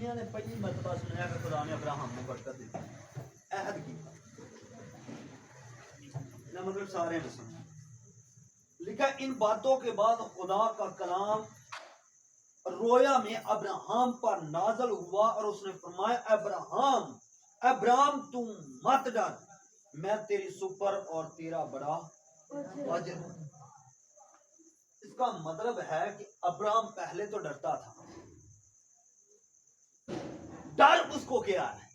دنیا نے پہلی مرتبہ سنایا کہ خدا نے ابراہم نے برکت دی عہد کی نہ مطلب سارے نے سنا لکھا ان باتوں کے بعد خدا کا کلام رویا میں ابراہم پر نازل ہوا اور اس نے فرمایا ابراہم تم مت ڈر میں تیری سپر اور تیرا بڑا اجر ہوں۔ اس کا مطلب ہے کہ ابراہم پہلے تو ڈرتا تھا۔ ڈر اس کو کیا ہے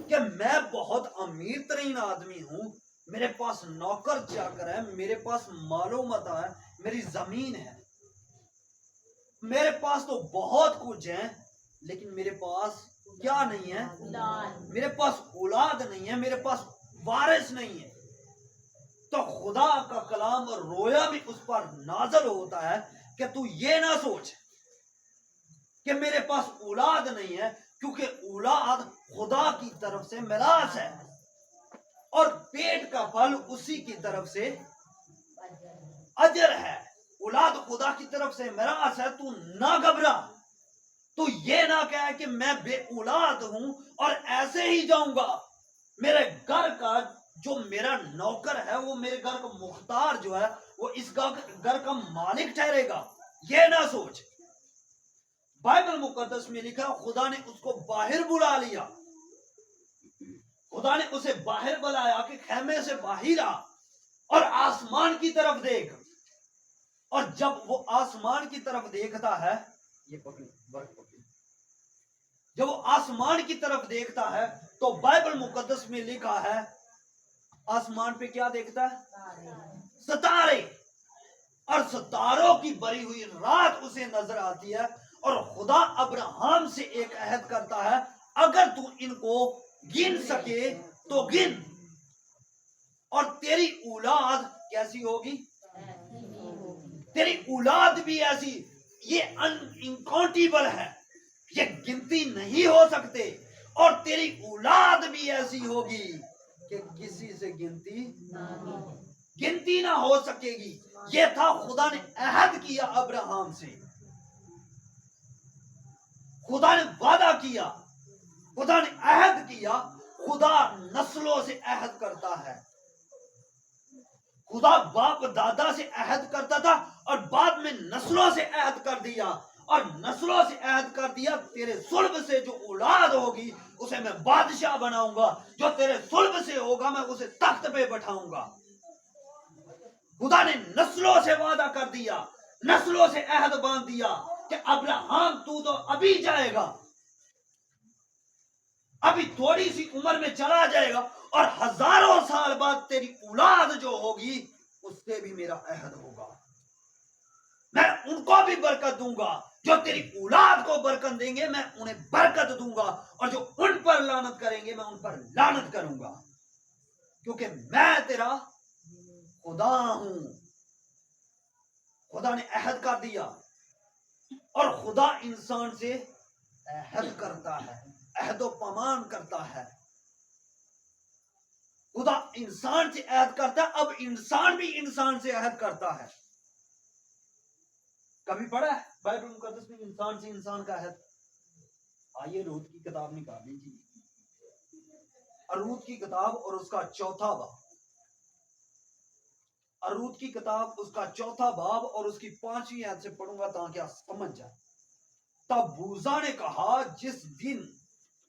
کہ میں بہت امیر ترین آدمی ہوں، میرے پاس نوکر چاکر ہے، میرے پاس مال و متاع ہے، میری زمین ہے، میرے پاس تو بہت کچھ ہے، لیکن میرے پاس کیا نہیں ہے؟ میرے پاس اولاد نہیں ہے، میرے پاس وارث نہیں ہے۔ تو خدا کا کلام رویا بھی اس پر نازل ہوتا ہے کہ تو یہ نہ سوچ کہ میرے پاس اولاد نہیں ہے، کیونکہ اولاد خدا کی طرف سے میراث ہے اور پیٹ کا پھل اسی کی طرف سے اجر ہے۔ اولاد خدا کی طرف سے میراث ہے، تو نہ گھبرا، تو یہ نہ کہے کہ میں بے اولاد ہوں اور ایسے ہی جاؤں گا، میرے گھر کا جو میرا نوکر ہے وہ میرے گھر کا مختار جو ہے وہ اس گھر کا مالک ٹھہرے گا، یہ نہ سوچ۔ بائبل مقدس میں لکھا خدا نے اس کو باہر بلا لیا، خدا نے اسے باہر بلایا کہ خیمے سے باہر آ اور آسمان کی طرف دیکھ، اور جب وہ آسمان کی طرف دیکھتا ہے، یہ پکڑی، جب وہ آسمان کی طرف دیکھتا ہے تو بائبل مقدس میں لکھا ہے آسمان پہ کیا دیکھتا ہے؟ ستارے، اور ستاروں کی بری ہوئی رات اسے نظر آتی ہے، اور خدا ابراہم سے ایک عہد کرتا ہے اگر تو ان کو گن سکے تو گن، اور تیری اولاد کیسی ہوگی؟ تیری اولاد بھی ایسی، یہ انکاؤنٹیبل ہے، یہ گنتی نہیں ہو سکتے، اور تیری اولاد بھی ایسی ہوگی کہ کسی سے گنتی نہ ہو سکے گی۔ یہ تھا خدا نے عہد کیا ابراہم سے، خدا نے وعدہ کیا، خدا نے عہد کیا۔ خدا نسلوں سے عہد کرتا ہے، خدا باپ دادا سے عہد کرتا تھا اور بعد میں نسلوں سے عہد کر دیا، اور نسلوں سے عہد کر دیا تیرے صلب سے جو اولاد ہوگی اسے میں بادشاہ بناؤں گا، جو تیرے صلب سے ہوگا میں اسے تخت پہ بٹھاؤں گا۔ خدا نے نسلوں سے وعدہ کر دیا، نسلوں سے عہد باندھ دیا کہ ابراہم تو ابھی جائے گا، ابھی تھوڑی سی عمر میں چلا جائے گا، اور ہزاروں سال بعد تیری اولاد جو ہوگی اس سے بھی میرا عہد ہوگا، میں ان کو بھی برکت دوں گا، جو تیری اولاد کو برکت دیں گے میں انہیں برکت دوں گا، اور جو ان پر لعنت کریں گے میں ان پر لعنت کروں گا، کیونکہ میں تیرا خدا ہوں۔ خدا نے عہد کر دیا، اور خدا انسان سے عہد کرتا ہے، عہد و پیمان کرتا ہے۔ خدا انسان سے عہد کرتا ہے، اب انسان بھی انسان سے عہد کرتا ہے۔ کبھی پڑھا ہے بائبل مقدس میں انسان سے انسان کا عہد؟ آئیے روت کی کتاب نکال لیجیے، روت کی کتاب اور اس کا چوتھا باب، روت کی کتاب اس کا چوتھا باب اور اس کی 5ویں آیت سے پڑھوں گا تاکہ آپ سمجھ جائیں۔ تب بوزا نے کہا جس دن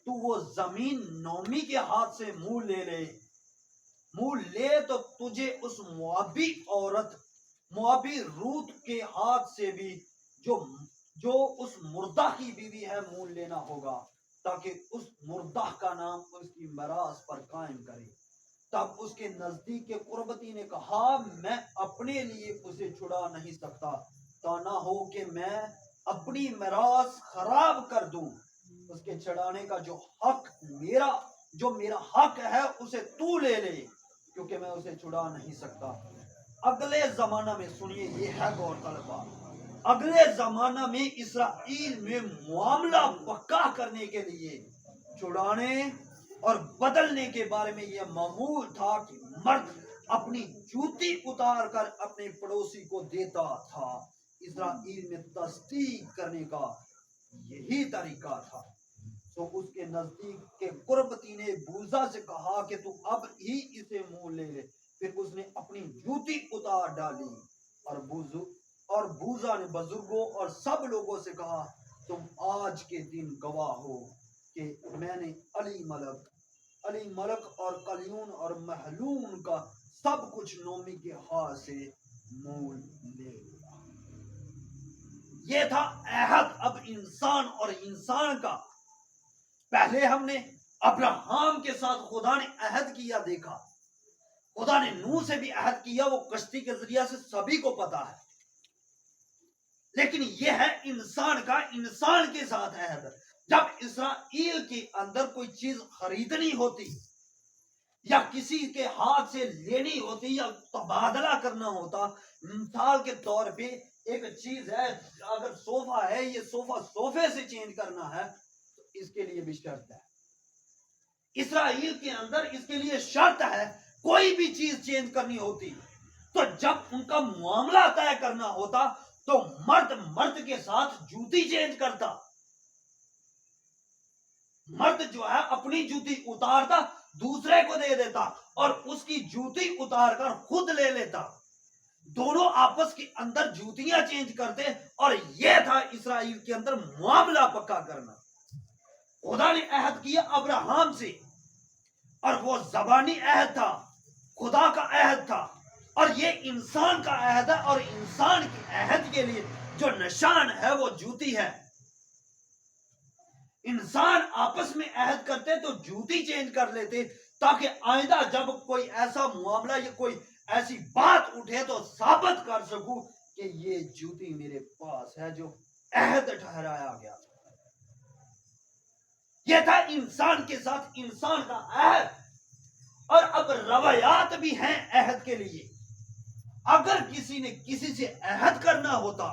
تو وہ زمین نومی کے ہاتھ سے منہ لے تو تجھے اس موابی عورت، موابی روت کے ہاتھ سے بھی جو اس مردہ کی بیوی ہے منہ لینا ہوگا، تاکہ اس مردہ کا نام اس کی میراث پر قائم کرے۔ تب اس کے نزدیک کے قربتی نے کہا میں اپنے لیے اسے چھڑا نہیں سکتا، تا نہ ہو کہ میں اپنی میراث خراب کر دوں، اس کے چھڑانے کا جو میرا حق ہے اسے تو لے لے، کیونکہ میں اسے چھڑا نہیں سکتا۔ اگلے زمانہ میں سنیے، یہ ہے غور طلب بات، اگلے زمانہ میں اسرائیل میں معاملہ پکا کرنے کے لیے چھڑانے اور بدلنے کے بارے میں یہ معمول تھا کہ مرد اپنی جوتی اتار کر اپنے پڑوسی کو دیتا تھا۔ اسرائیل میں تصدیق کرنے کا یہی طریقہ تھا۔ تو اس کے نزدیک کے قربتی نے بوزا سے کہا کہ تو اب ہی اسے منہ لے لے۔ پھر اس نے اپنی جوتی اتار ڈالی اور بوزا نے بزرگوں اور سب لوگوں سے کہا تم آج کے دن گواہ ہو کہ میں نے علی ملک اور قلیون اور محلون کا سب کچھ نومی کے ہاتھ سے مول لے لیا۔ یہ تھا عہد اب انسان اور انسان کا۔ پہلے ہم نے ابراہیم کے ساتھ خدا نے عہد کیا دیکھا، خدا نے نوح سے بھی عہد کیا، وہ کشتی کے ذریعے سے سبھی کو پتا ہے۔ لیکن یہ ہے انسان کا انسان کے ساتھ عہد۔ جب اسرائیل کے اندر کوئی چیز خریدنی ہوتی یا کسی کے ہاتھ سے لینی ہوتی یا تبادلہ کرنا ہوتا، مثال کے طور پہ ایک چیز ہے، اگر صوفہ ہے، یہ صوفے سے چینج کرنا ہے تو اس کے لیے بھی شرط ہے۔ اسرائیل کے اندر اس کے لیے شرط ہے، کوئی بھی چیز چینج کرنی ہوتی تو جب ان کا معاملہ طے کرنا ہوتا تو مرد کے ساتھ جوتی چینج کرتا۔ مرد جو ہے اپنی جوتی اتارتا دوسرے کو دے دیتا اور اس کی جوتی اتار کر خود لے لیتا، دونوں آپس کے اندر جوتیاں چینج کرتے، اور یہ تھا اسرائیل کے اندر معاملہ پکا کرنا۔ خدا نے عہد کیا ابراہیم سے، اور وہ زبانی عہد تھا، خدا کا عہد تھا، اور یہ انسان کا عہد ہے، اور انسان کے عہد کے لیے جو نشان ہے وہ جوتی ہے۔ انسان آپس میں عہد کرتے تو جوتی چینج کر لیتے تاکہ آئندہ جب کوئی ایسا معاملہ یا کوئی ایسی بات اٹھے تو ثابت کر سکوں کہ یہ جوتی میرے پاس ہے جو عہد ٹھہرایا گیا۔ یہ تھا انسان کے ساتھ انسان کا عہد۔ اور اب روایات بھی ہیں عہد کے لیے۔ اگر کسی نے کسی سے عہد کرنا ہوتا،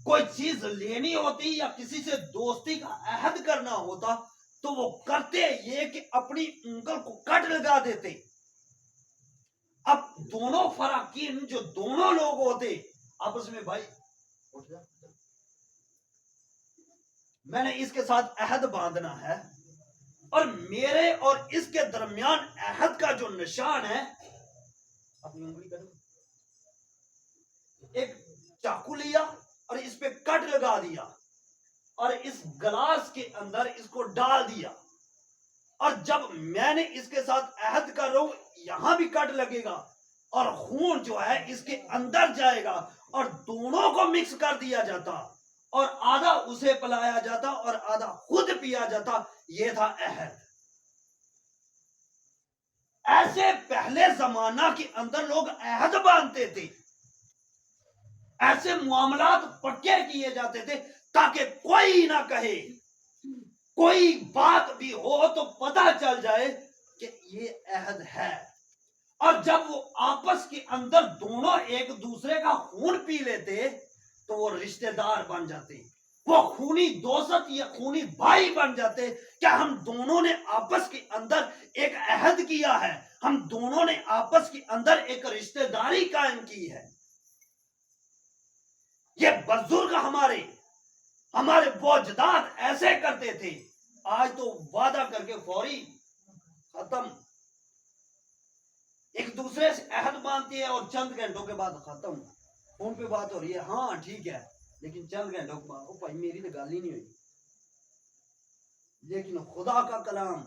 کوئی چیز لینی ہوتی یا کسی سے دوستی کا عہد کرنا ہوتا تو وہ کرتے یہ کہ اپنی انگل کو کٹ لگا دیتے۔ اب دونوں فراقین جو دونوں لوگ ہوتے آپس میں، بھائی میں نے اس کے ساتھ عہد باندھنا ہے، اور میرے اور اس کے درمیان عہد کا جو نشان ہے، اپنی انگلی کرو، ایک چاقو لیا اور اس پہ کٹ لگا دیا اور اس گلاس کے اندر اس کو ڈال دیا، اور جب میں نے اس کے ساتھ عہد کر رہا ہوں یہاں بھی کٹ لگے گا اور خون جو ہے اس کے اندر جائے گا اور دونوں کو مکس کر دیا جاتا اور آدھا اسے پلایا جاتا اور آدھا خود پیا جاتا۔ یہ تھا عہد۔ ایسے پہلے زمانہ کے اندر لوگ عہد باندھتے تھے، ایسے معاملات پکے کیے جاتے تھے تاکہ کوئی نہ کہے، کوئی بات بھی ہو تو پتہ چل جائے کہ یہ عہد ہے۔ اور جب وہ آپس کے اندر دونوں ایک دوسرے کا خون پی لیتے تو وہ رشتہ دار بن جاتے، وہ خونی دوست یا خونی بھائی بن جاتے کہ ہم دونوں نے آپس کے اندر ایک عہد کیا ہے، ہم دونوں نے آپس کے اندر ایک رشتہ داری قائم کی ہے۔ یہ بزرگ ہمارے بوجداد ایسے کرتے تھے۔ آج تو وعدہ کر کے فوری ختم، ایک دوسرے سے عہد باندھتے ہیں اور چند گھنٹوں کے بعد ختم، فون پہ بات ہو رہی ہے، ہاں ٹھیک ہے، لیکن چند گھنٹوں کے بعد بھائی میری تو گل ہی نہیں ہوئی۔ لیکن خدا کا کلام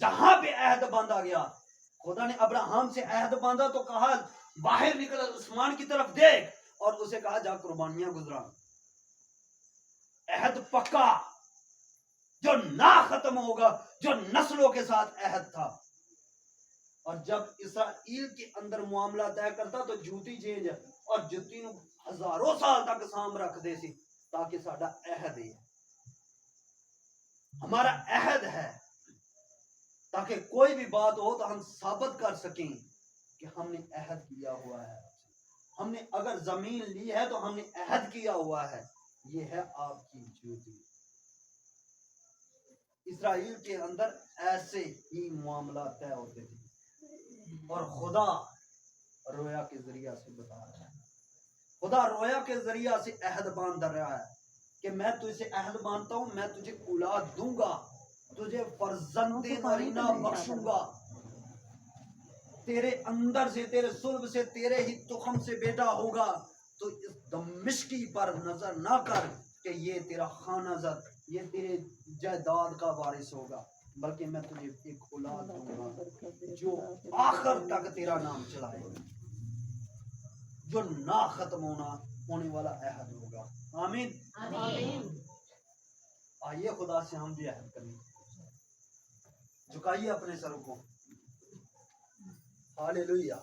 جہاں پہ عہد باندھا گیا، خدا نے ابراہیم سے عہد باندھا تو کہا باہر نکل آسمان کی طرف دیکھ، اور اسے کہا جا قربانیاں گزرا۔ عہد پکا جو نہ ختم ہوگا، جو نسلوں کے ساتھ عہد تھا۔ اور جب اسرائیل کے اندر معاملہ طے کرتا تو جوتی چینج اور جوتی ہزاروں سال تک سام رکھ دے سی تاکہ ساڈا عہد ہے، ہمارا عہد ہے، تاکہ کوئی بھی بات ہو تو ہم ثابت کر سکیں کہ ہم نے عہد کیا ہوا ہے۔ ہم نے اگر زمین لی ہے تو ہم نے عہد کیا ہوا ہے، یہ ہے آپ کی جوتی۔ اسرائیل کے اندر ایسے ہی معاملات طے ہوتے تھے، اور خدا رویا کے ذریعہ سے بتا رہا ہے، خدا رویا کے ذریعہ سے عہد باندھ رہا ہے۔ کہ میں تجھ سے عہد مانتا ہوں، میں تجھے اولاد دوں گا، تجھے فرزند نرینہ بخشوں گا، تیرے اندر سے، تیرے صلب سے، تیرے ہی تخم سے بیٹا ہوگا، تو اس دمشقی پر نظر نہ کر کہ یہ تیرا خانہ زد، یہ تیرے جائیداد کا وارث ہوگا، بلکہ میں تجھے ایک اولاد دوں گا جو آخر تک تیرا نام چلائے، جو نہ ختم ہونے والا عہد ہوگا۔ آمین۔ آمین۔ آئیے خدا سے ہم بھی عہد کریں، جھکائیے اپنے سروں کو، ہاللیلویہ،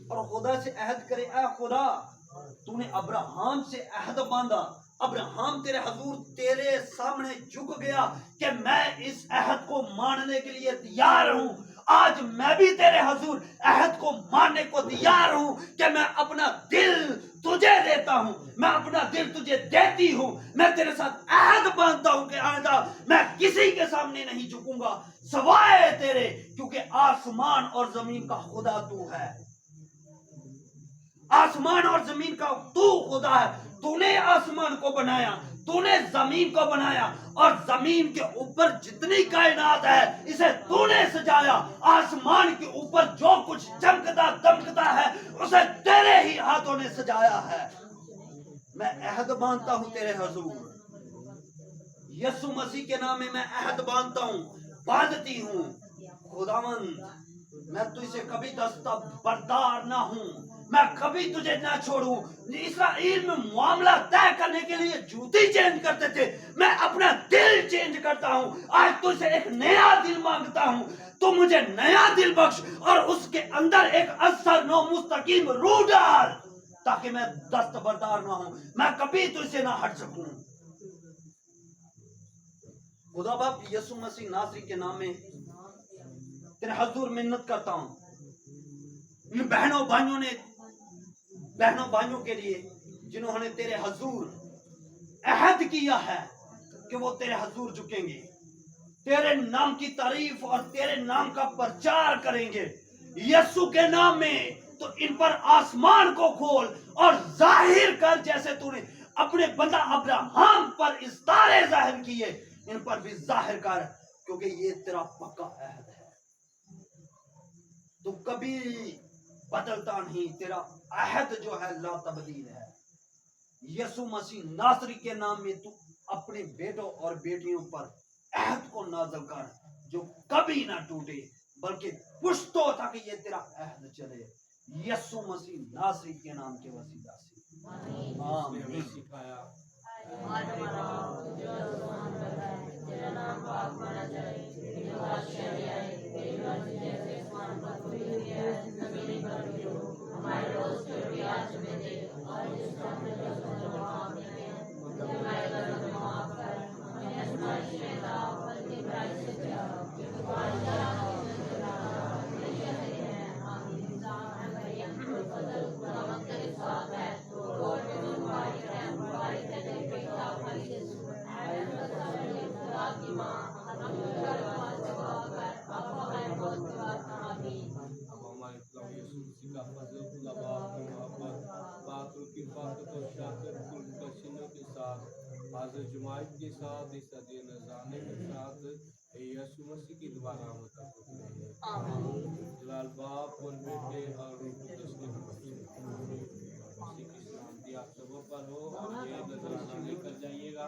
اور خدا سے عہد کرے، اے خدا تو نے ابراہم سے عہد باندھا، ابراہم تیرے حضور تیرے سامنے جھک گیا کہ میں اس عہد کو ماننے کے لیے تیار ہوں، آج میں بھی تیرے حضور عہد کو ماننے کو تیار ہوں کہ میں اپنا دل تجھے دیتا ہوں، میں اپنا دل تجھے دیتی ہوں، میں تیرے ساتھ عہد باندھتا ہوں کہ آئندہ میں کسی کے سامنے نہیں جھکوں گا سوائے تیرے، کیونکہ آسمان اور زمین کا خدا تو ہے، آسمان اور زمین کا تو خدا ہے، تو نے آسمان کو بنایا، تو نے زمین کو بنایا، اور زمین کے اوپر جتنی کائنات ہے اسے تو نے سجایا، آسمان کے اوپر جو کچھ چمکتا دمکتا ہے اسے تیرے ہی ہاتھوں نے سجایا ہے۔ میں عہد باندھتا ہوں تیرے حضور، یسوع مسیح کے نام میں عہد باندھتا ہوں، باندھتی ہوں، خداوند میں تجھ سے کبھی دستہ بردار نہ ہوں، میں کبھی تجھے نہ چھوڑوں۔ اسرائیل میں معاملہ طے کرنے کے لیے جوتی چینج کرتے تھے، میں اپنا دل چینج کرتا ہوں، آج تجھ سے ایک نیا دل مانگتا ہوں، تو مجھے نیا دل بخش اور اس کے اندر ایک اثر نو مستقیم روح ڈال، تاکہ میں دست بردار نہ ہوں، میں کبھی تجھ سے نہ ہٹ سکوں۔ خدا باپ یسوع مسیح ناصری کے نام میں تیرے حضور منت کرتا ہوں، ان بہنوں بھائیوں کے لیے جنہوں نے تیرے حضور عہد کیا ہے کہ وہ تیرے حضور جھکیں گے، تیرے نام کی تعریف اور تیرے نام کا پرچار کریں گے، یسوع کے نام میں، تو ان پر آسمان کو کھول اور ظاہر کر، جیسے تو نے اپنے بندہ ابراہم پر استارے ظاہر کیے، ان پر بھی ظاہر کر، کیونکہ یہ تیرا پکا عہد ہے، تو کبھی بدلتا نہیں، تیرا عہد جو ہے لا تبدیل ہے۔ یسوع مسیح ناصری کے نام میں تو اپنے بیٹوں اور بیٹیوں پر عہد کو نازل کر جو کبھی نہ ٹوٹے، بلکہ پشتوں تک یہ تیرا عہد چلے، یسوع مسیح ناصری کے نام کے وسیلہ سے، آمین۔ تیرا نام پاک مانا جائے، تیری بادشاہی آئے، تیری مرضی جیسے آسمان پر ہوئی ہوئی ہے زمین پر بھی ہو، ہمارے روز کی روٹی آج ہمیں دے، اور جس کو ہم نے غلطیوں سے معاف نہیں ہے ہمیں ہمارے غلطیوں کو معاف کر، ہمیں آزمائش میں نہ ڈال بلکہ برائی سے بچا، کیونکہ بادشاہ اور عزت ہمیشہ تیرے ہیں، آمین۔ اے مریم فضل خداوند تیرے ساتھ ہے، اور تو مبارک ہے، مبارک ہے تیرے پیٹ کا پھل یسوع، اے مریم خدا کی ماں، ہم تجھ پر نماز دعا کر، اب ہمارے موت کے وقت، آمین۔ اب ہمارے خدا یسوع مسیح کا فضل، خدا باپ کی محبت، پاک روح کی رفاقت اور شاکر قدسینوں کے ساتھ، حاضر جماعت کے ساتھ، اس عدیٰ نذرانے کے ساتھ، یسوع مسیح کی دوبارہ آمد تک ہوتی رہے، آمین۔ جلال باپ اور بیٹے اور روح القدس کے نام سے، مسیح کی سلامتی آپ سبوں پر ہو، اور یہ نذرانہ لے کر جائیے گا۔